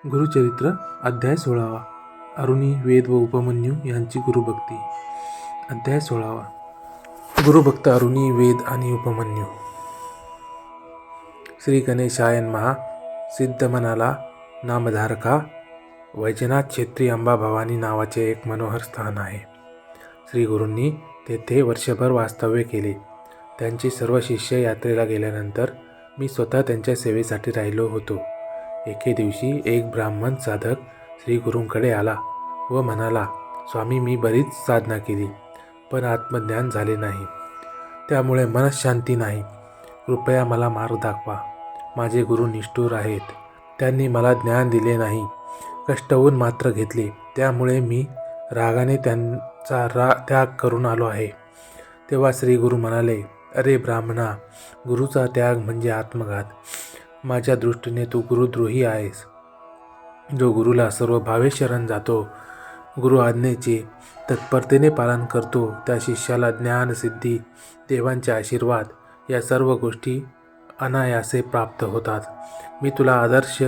गुरुचरित्र अध्याय 16वा. अरुणी, वेद व उपमन्यू यांची गुरुभक्ती. अध्याय 16वा. गुरुभक्त अरुणी, वेद आणि उपमन्यू. श्री गणेशाय नमः. सिद्धमनाला नामधारका वैजनाथ क्षेत्री अंबा भवानी नावाचे एक मनोहर स्थान आहे. श्री गुरूंनी तेथे वर्षभर वास्तव्य केले. त्यांचे सर्व शिष्य यात्रेला गेल्यानंतर मी स्वतः त्यांच्या सेवेसाठी राहिलो होतो. एके दिवशी एक ब्राह्मण साधक श्री गुरूंकडे आला व म्हणाला, स्वामी, मी बरीच साधना केली पण आत्मज्ञान झाले नाही. त्यामुळे मनःशांती नाही. कृपया मला मार्ग दाखवा. माझे गुरु निष्ठुर आहेत. त्यांनी मला ज्ञान दिले नाही. कष्ट होऊन मात्र घेतले. त्यामुळे मी रागाने त्यांचा त्याग करून आलो आहे. तेव्हा श्री गुरु म्हणाले, अरे ब्राह्मणा, गुरुचा त्याग म्हणजे आत्मघात. माझ्या दृष्टीने तू गुरुद्रोही आहेस. जो गुरुला सर्व भावे शरण जातो, गुरु आज्ञेचे तत्परतेने पालन करतो, त्या शिष्याला ज्ञान, सिद्धी, देवांचे आशीर्वाद या सर्व गोष्टी अनायासे प्राप्त होतात. मी तुला आदर्श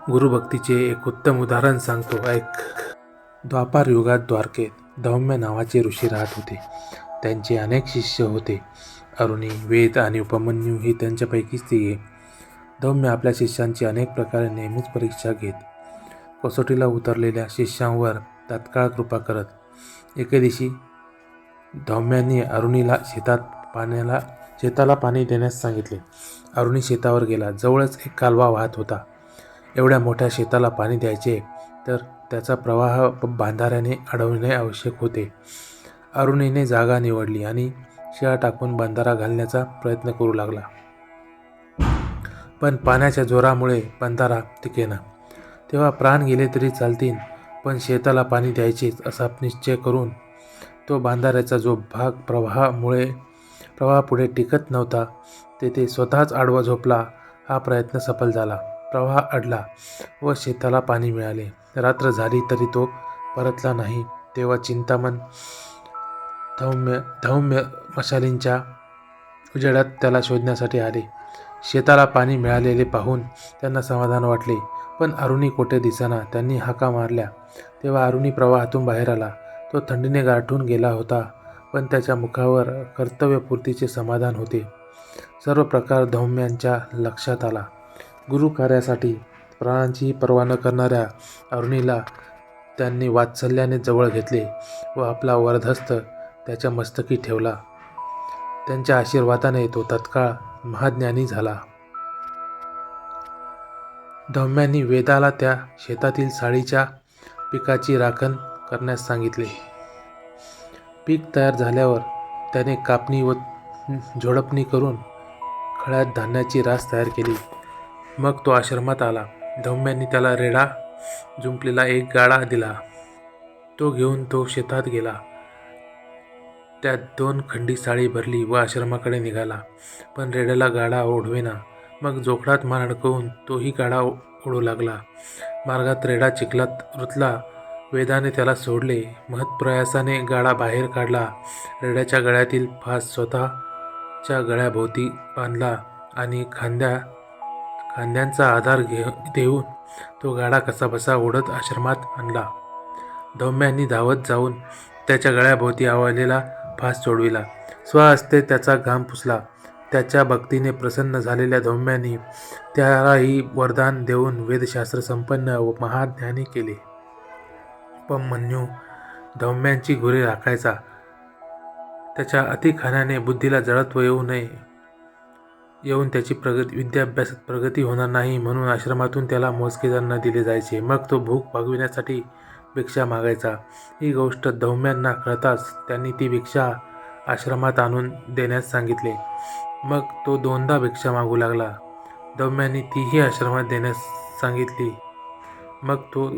गुरुभक्तीचे एक उत्तम उदाहरण सांगतो, ऐक. द्वापार युगात द्वारकेत धौम्य नावाचे ऋषी राहत होते. त्यांचे अनेक शिष्य होते. अरुणी, वेद आणि उपमन्यू ही त्यांच्यापैकीच तिघे. धौम्य आपल्या शिष्यांची अनेक प्रकारे नेहमीच परीक्षा घेत. कसोटीला उतरलेल्या शिष्यांवर तात्काळ कृपा करत. एके दिवशी धौम्यांनी अरुणीला शेताला पाणी देण्यास सांगितले. अरुणी शेतावर गेला. जवळच एक कालवा वाहत होता. एवढ्या मोठ्या शेताला पाणी द्यायचे तर त्याचा प्रवाह बांधाऱ्याने अडवणे आवश्यक होते. अरुणीने जागा निवडली आणि शिळा टाकून बंधारा घालण्याचा प्रयत्न करू लागला. पण पाण्याच्या जोरामुळे बंधारा टिकेना. तेव्हा प्राण गेले तरी चालतील, पण शेताला पाणी द्यायचेच असा निश्चय करून तो बांधाऱ्याचा जो भाग प्रवाहापुढे टिकत नव्हता तेथे स्वतःच आडवा झोपला. हा प्रयत्न सफल झाला. प्रवाह अडला व शेताला पाणी मिळाले. रात्र झाली तरी तो परतला नाही. तेव्हा चिंतामन धौम्य मशालींच्या उजेडात त्याला शोधण्यासाठी आले. शेताला पाणी मिळालेले पाहून त्यांना समाधान वाटले, पण अरुणी कोठे दिसेना. त्यांनी हाका मारल्या तेव्हा अरुणी प्रवाहातून बाहेर आला. तो थंडीने गारठून गेला होता, पण त्याच्या मुखावर कर्तव्यपूर्तीचे समाधान होते. सर्व प्रकार धौम्यांच्या लक्षात आला. गुरुकार्यासाठी प्राणांचीही पर्वा न करणाऱ्या अरुणीला त्यांनी वात्सल्याने जवळ घेतले व आपला वरदहस्त त्याच्या मस्तकी ठेवला. त्यांच्या आशीर्वादाने तो तत्काळ महाज्ञानी झाला. धौम्यांनी वेदाला त्या शेतातील साळीच्या पिकाची राखण करण्यास सांगितले. पीक तयार झाल्यावर त्याने कापणी व झोडपणी करून खळ्यात धान्याची रास तयार केली. मग तो आश्रमात आला. धौम्यांनी त्याला रेडा जुंपलेला एक गाडा दिला. तो घेऊन तो शेतात गेला. त्यात 2 खंडी साळी भरली व आश्रमाकडे निघाला. पण रेड्याला गाडा ओढवेना. मग जोखडात मान अडकवून तोही गाडा ओढू लागला. मार्गात रेडा चिखलात रुतला. वेदाने त्याला सोडले. महत्प्रयासाने गाडा बाहेर काढला. रेड्याच्या गळ्यातील फास स्वतःच्या गळ्याभोवती बांधला आणि खांद्यांचा आधार देऊन तो गाडा कसाबसा ओढत आश्रमात आणला. धौम्यांनी धावत जाऊन त्याच्या गळ्याभोवती आवळलेला फास सोडविला. स्वहस्ते त्याचा घाम पुसला. त्याच्या भक्तीने प्रसन्न झालेल्या धौम्यांनी त्यालाही वरदान देऊन वेदशास्त्र संपन्न व महाज्ञानी केले. उपमन्यू धौम्यांची गुरे राखायचा. त्याच्या अतिखाण्याने बुद्धीला जडत्व येऊन त्याची विद्याभ्यासात प्रगती होणार नाही, म्हणून आश्रमातून त्याला मोजकेच अन्न दिले जायचे. मग तो भूक भागविण्यासाठी भिक्षा मागायचा. ही गोष्ट धौम्यांना कळताच त्यांनी ती भिक्षा आश्रमात आणून देण्यास सांगितले. मग तो 2दा भिक्षा मागू लागला. धौम्यांनी तीही आश्रमात देण्यास सांगितली. मग तो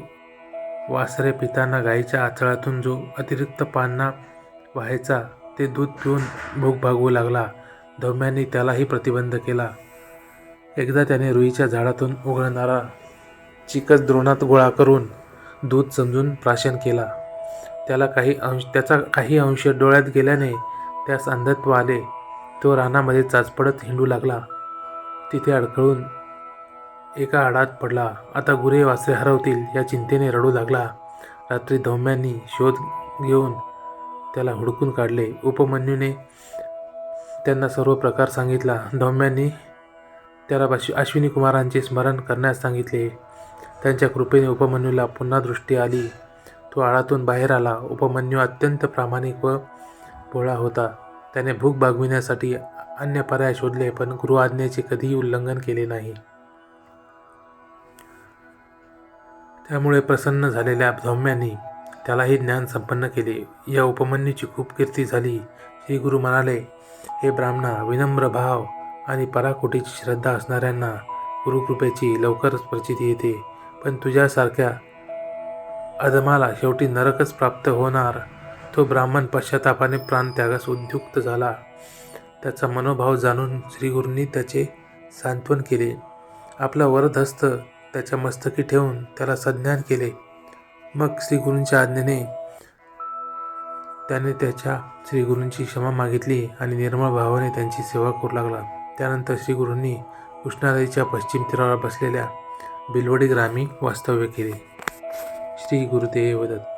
वासरे पिताना गायीच्या आचळातून जो अतिरिक्त पान्हा व्हायचा ते दूध पिऊन भूक भागवू लागला. धौम्यांनी त्यालाही प्रतिबंध केला. एकदा त्याने रुईच्या झाडातून उगळणारा चिकच द्रोणात गोळा करून दूध समजून प्राशन केला. त्याचा काही अंश डोळ्यात गेल्याने त्यास अंधत्व आले. तो रानामध्ये चाचपडत हिंडू लागला. तिथे अडखळून एका आडात पडला. आता गुरे वासरे हरवतील या चिंतेने रडू लागला. रात्री धौम्यांनी शोध घेऊन त्याला हुडकून काढले. उपमन्यूने त्यांना सर्व प्रकार सांगितला. धौम्यांनी त्याला अश्विनी कुमारांचे स्मरण करण्यास सांगितले. त्यांच्या कृपेने उपमन्यूला पुन्हा दृष्टी आली. तो आळातून बाहेर आला. उपमन्यू अत्यंत प्रामाणिक व भोळा होता. त्याने भूक भागविण्यासाठी अन्य पर्याय शोधले, पण गुरुआज्ञेचे कधीही उल्लंघन केले नाही. त्यामुळे प्रसन्न झालेल्या धौम्यांनी त्यालाही ज्ञान संपन्न केले. या उपमन्यूची खूप कीर्ती झाली. श्री गुरु म्हणाले, हे ब्राह्मणा, विनम्र भाव आणि पराकोटीची श्रद्धा असणाऱ्यांना गुरुकृपेची लवकरच प्रचिती येते. पण तुझ्यासारख्या अधमाला शेवटी नरकच प्राप्त होणार. तो ब्राह्मण पश्चातापाने प्राणत्यागास उद्युक्त झाला. त्याचा मनोभाव जाणून श्रीगुरूंनी त्याचे सांत्वन केले. आपला वरदहस्त त्याच्या मस्तकी ठेवून त्याला संज्ञान केले. मग श्रीगुरूंच्या आज्ञेने त्याने श्रीगुरूंची क्षमा मागितली आणि निर्मळ भावाने त्यांची सेवा करू लागला. त्यानंतर श्रीगुरूंनी कृष्णा नदीच्या पश्चिम तीरावर बसलेल्या बिलवडी ग्रामी वास्तव्य केले. श्री गुरुदेव दत्त.